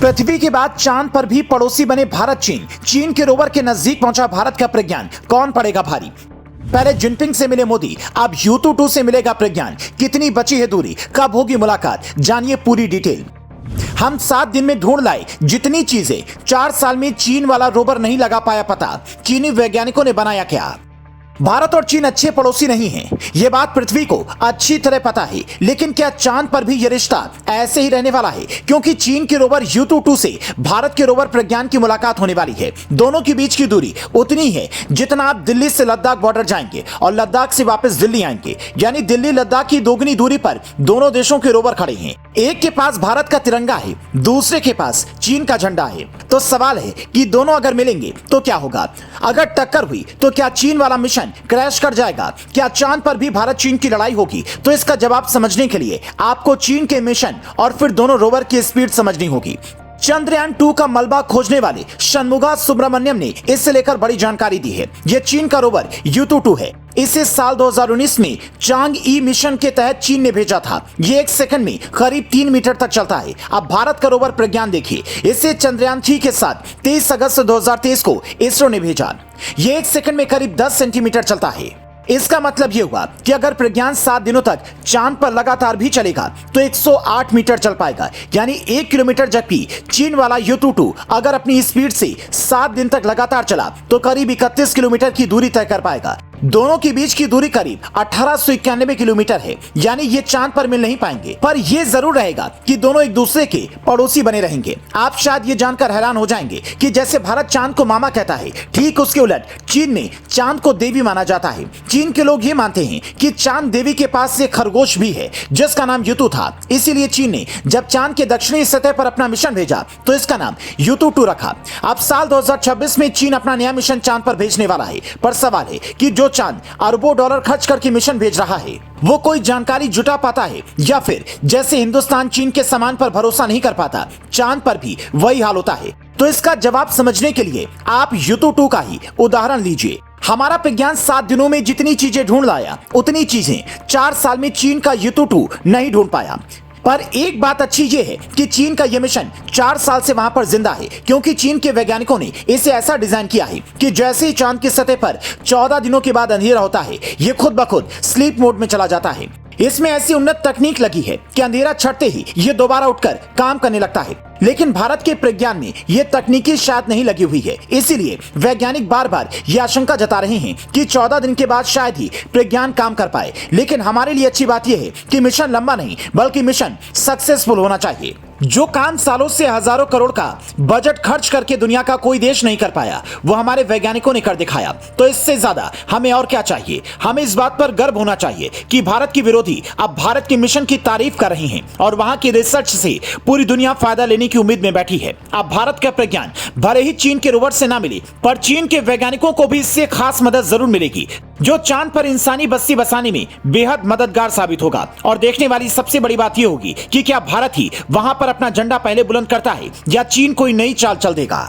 पृथ्वी के बाद चांद पर भी पड़ोसी बने भारत चीन के रोवर के नजदीक पहुंचा भारत का प्रज्ञान, कौन पड़ेगा भारी। पहले जिनपिंग से मिले मोदी, अब U22 से मिलेगा प्रज्ञान। कितनी बची है दूरी, कब होगी मुलाकात, जानिए पूरी डिटेल। हम 7 दिन में ढूंढ लाए जितनी चीजें 4 साल में चीन वाला रोवर नहीं लगा पाया पता। चीनी वैज्ञानिकों ने बनाया क्या। भारत और चीन अच्छे पड़ोसी नहीं हैं, यह बात पृथ्वी को अच्छी तरह पता है। लेकिन क्या चांद पर भी यह रिश्ता ऐसे ही रहने वाला है? क्योंकि चीन के रोवर U22 से भारत के रोवर प्रज्ञान की मुलाकात होने वाली है। दोनों के बीच की दूरी उतनी है जितना आप दिल्ली से लद्दाख बॉर्डर जाएंगे और लद्दाख से वापस दिल्ली आएंगे, यानी दिल्ली लद्दाख की दोगुनी दूरी पर दोनों देशों के रोवर खड़े हैं। एक के पास भारत का तिरंगा है, दूसरे के पास चीन का झंडा है। तो सवाल है कि दोनों अगर मिलेंगे तो क्या होगा। अगर टक्कर हुई तो क्या चीन वाला मिशन क्रैश कर जाएगा? क्या चांद पर भी भारत चीन की लड़ाई होगी? तो इसका जवाब समझने के लिए आपको चीन के मिशन और फिर दोनों रोवर की स्पीड समझनी होगी। चंद्रयान 2 का मलबा खोजने वाले शनमुगा सुब्रमण्यम ने इससे लेकर बड़ी जानकारी दी है। यह चीन का रोवर U22 है। इसे साल 2019 में चांग ई मिशन के तहत चीन ने भेजा था। ये 1 सेकंड में करीब 3 मीटर तक चलता है। अब भारत का रोवर प्रज्ञान देखिए, इसे चंद्रयान 3 के साथ 23 अगस्त 2023 को इसरो ने भेजा। ये 1 सेकंड में करीब 10 सेंटीमीटर चलता है। इसका मतलब यह हुआ कि अगर प्रज्ञान 7 दिनों तक चांद पर लगातार भी चलेगा तो 108 मीटर चल पाएगा, यानी 1 किलोमीटर। जबकि चीन वाला U22 अगर अपनी स्पीड से 7 दिन तक लगातार चला तो करीब 31 किलोमीटर की दूरी तय कर पाएगा। दोनों के बीच की दूरी करीब 1891 किलोमीटर है, यानी ये चांद पर मिल नहीं पाएंगे। पर यह जरूर रहेगा कि दोनों एक दूसरे के पड़ोसी बने रहेंगे। आप शायद ये जानकर हैरान हो जाएंगे कि जैसे भारत चांद को मामा कहता है, ठीक उसके उलट चीन में चांद को देवी माना जाता है। चीन के लोग ये मानते हैं कि चांद देवी के पास से खरगोश भी है जिसका नाम युतु था। इसीलिए चीन ने जब चांद के दक्षिणी सतह पर अपना मिशन भेजा तो इसका नाम U22 रखा। अब साल 2026 में चीन अपना नया मिशन चांद पर भेजने वाला है। पर सवाल है कि जो चांद अरबों डॉलर खर्च करके मिशन भेज रहा है वो कोई जानकारी जुटा पाता है, या फिर जैसे हिंदुस्तान चीन के सामान पर भरोसा नहीं कर पाता, चांद पर भी वही हाल होता है। तो इसका जवाब समझने के लिए आप U22 का ही उदाहरण लीजिए। हमारा प्रज्ञान 7 दिनों में जितनी चीजें ढूंढ लाया उतनी चीजें 4 साल में चीन का U22 नहीं ढूंढ पाया। पर एक बात अच्छी ये है कि चीन का यह मिशन 4 साल से वहां पर जिंदा है, क्योंकि चीन के वैज्ञानिकों ने इसे ऐसा डिजाइन किया है कि जैसे ही चांद की सतह पर 14 दिनों के बाद अंधेरा होता है, ये खुद ब खुद स्लीप मोड में चला जाता है। इसमें ऐसी उन्नत तकनीक लगी है कि अंधेरा छटते ही ये दोबारा उठकर काम करने लगता है। लेकिन भारत के प्रज्ञान में ये तकनीकी शायद नहीं लगी हुई है। इसीलिए वैज्ञानिक बार बार ये आशंका जता रहे हैं कि 14 दिन के बाद शायद ही प्रज्ञान काम कर पाए। लेकिन हमारे लिए अच्छी बात यह है कि मिशन लंबा नहीं बल्कि मिशन सक्सेसफुल होना चाहिए। जो काम सालों से हजारों करोड़ का बजट खर्च करके दुनिया का कोई देश नहीं कर पाया, वो हमारे वैज्ञानिकों ने कर दिखाया। तो इससे ज्यादा हमें और क्या चाहिए। हमें इस बात पर गर्व होना चाहिए कि भारत के विरोधी अब भारत के मिशन की तारीफ कर रहे हैं और वहां की रिसर्च से पूरी दुनिया फायदा लेने की उम्मीद में बैठी है। अब भारत का प्रज्ञान भले ही चीन के रोवर से ना मिले, पर चीन के वैज्ञानिकों को भी इससे खास मदद जरूर मिलेगी, जो चांद पर इंसानी बस्ती बसाने में बेहद मददगार साबित होगा। और देखने वाली सबसे बड़ी बात यह होगी कि क्या भारत ही वहां पर अपना झंडा पहले बुलंद करता है या चीन कोई नई चाल चल देगा।